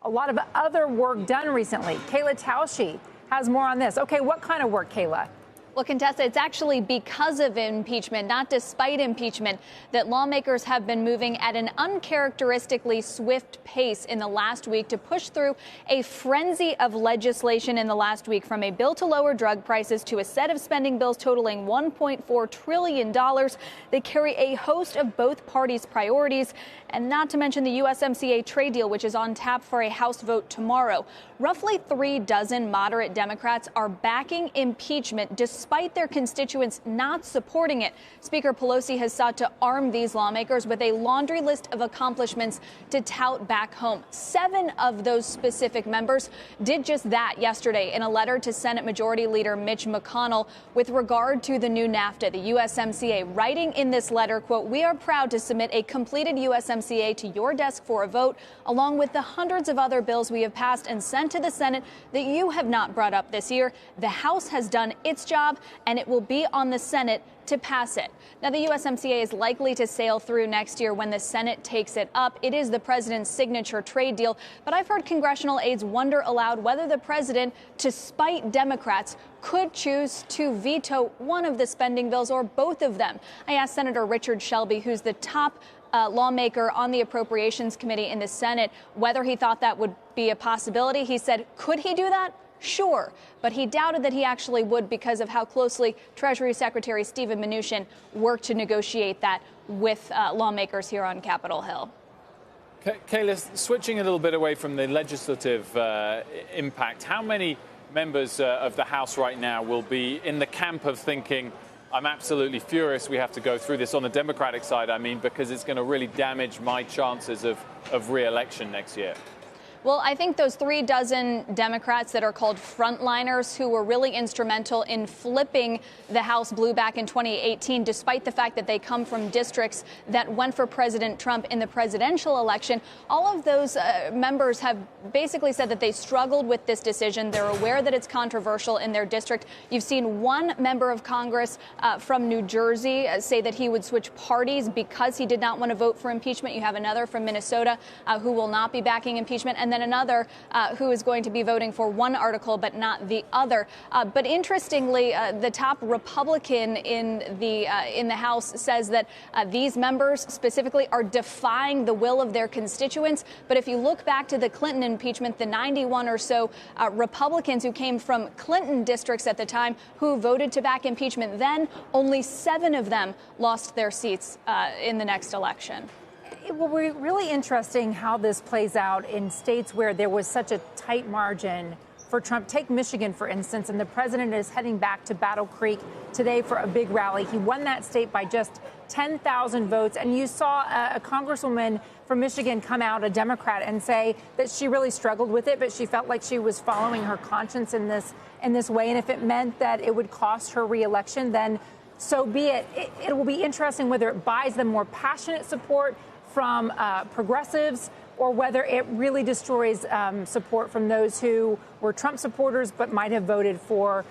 a lot of other work done recently. Kayla Tausche has more on this. Okay, what kind of work, Kayla? Well, Contessa, it's actually because of impeachment, not despite impeachment, that lawmakers have been moving at an uncharacteristically swift pace in the last week to push through a frenzy of legislation in the last week, from a bill to lower drug prices to a set of spending bills totaling $1.4 trillion. They carry a host of both parties' priorities, and not to mention the USMCA trade deal, which is on tap for a House vote tomorrow. Roughly 36 moderate Democrats are backing impeachment despite their constituents not supporting it. Speaker Pelosi has sought to arm these lawmakers with a laundry list of accomplishments to tout back home. 7 of those specific members did just that yesterday in a letter to Senate Majority Leader Mitch McConnell with regard to the new NAFTA, the USMCA, writing in this letter, quote, "We are proud to submit a completed USMCA to your desk for a vote, along with the hundreds of other bills we have passed and sent to the Senate that you have not brought up this year. The House has done its job, and it will be on the Senate to pass it." Now, the USMCA is likely to sail through next year when the Senate takes it up. It is the president's signature trade deal, but I've heard congressional aides wonder aloud whether the president, to spite Democrats, could choose to veto one of the spending bills or both of them. I asked Senator Richard Shelby, who's the top lawmaker on the Appropriations Committee in the Senate, whether he thought that would be a possibility. He said, could he do that? Sure, but he doubted that he actually would because of how closely Treasury Secretary Steven Mnuchin worked to negotiate that with lawmakers here on Capitol Hill. Kayla, switching a little bit away from the legislative impact, how many members of the House right now will be in the camp of thinking, I'm absolutely furious we have to go through this, on the Democratic side, I mean, because it's going to really damage my chances of re-election next year? Well, I think those 36 Democrats that are called frontliners, who were really instrumental in flipping the House blue back in 2018, despite the fact that they come from districts that went for President Trump in the presidential election, all of those members have basically said that they struggled with this decision. They're aware that it's controversial in their district. You've seen one member of Congress from New Jersey say that he would switch parties because he did not want to vote for impeachment. You have another from Minnesota who will not be backing impeachment, and then another who is going to be voting for one article but not the other. But interestingly, the top Republican in the House says that these members specifically are defying the will of their constituents. But if you look back to the Clinton impeachment, the 91 or so Republicans who came from Clinton districts at the time who voted to back impeachment, then only 7 of them lost their seats in the next election. It will be really interesting how this plays out in states where there was such a tight margin for Trump. Take Michigan, for instance, and the president is heading back to Battle Creek today for a big rally. He won that state by just 10,000 votes. And you saw a congresswoman from Michigan come out, a Democrat, and say that she really struggled with it, but she felt like she was following her conscience in this way. And if it meant that it would cost her reelection, then so be it. It will be interesting whether it buys them more passionate support from progressives, or whether it really destroys support from those who were Trump supporters but might have voted for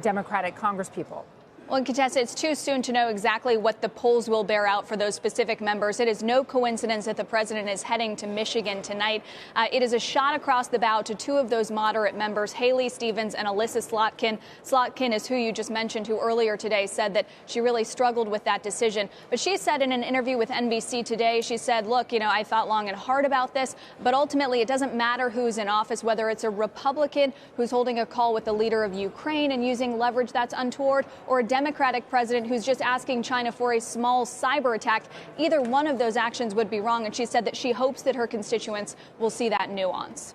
Democratic congresspeople. Well, Contessa, it's too soon to know exactly what the polls will bear out for those specific members. It is no coincidence that the president is heading to Michigan tonight. It is a shot across the bow to 2 of those moderate members, Haley Stevens and Alyssa Slotkin. Slotkin is who you just mentioned, who earlier today said that she really struggled with that decision. But she said in an interview with NBC today, she said, look, I thought long and hard about this, but ultimately it doesn't matter who's in office, whether it's a Republican who's holding a call with the leader of Ukraine and using leverage that's untoward, or a Democratic president who's just asking China for a small cyber attack. Either one of those actions would be wrong, and she said that she hopes that her constituents will see that nuance.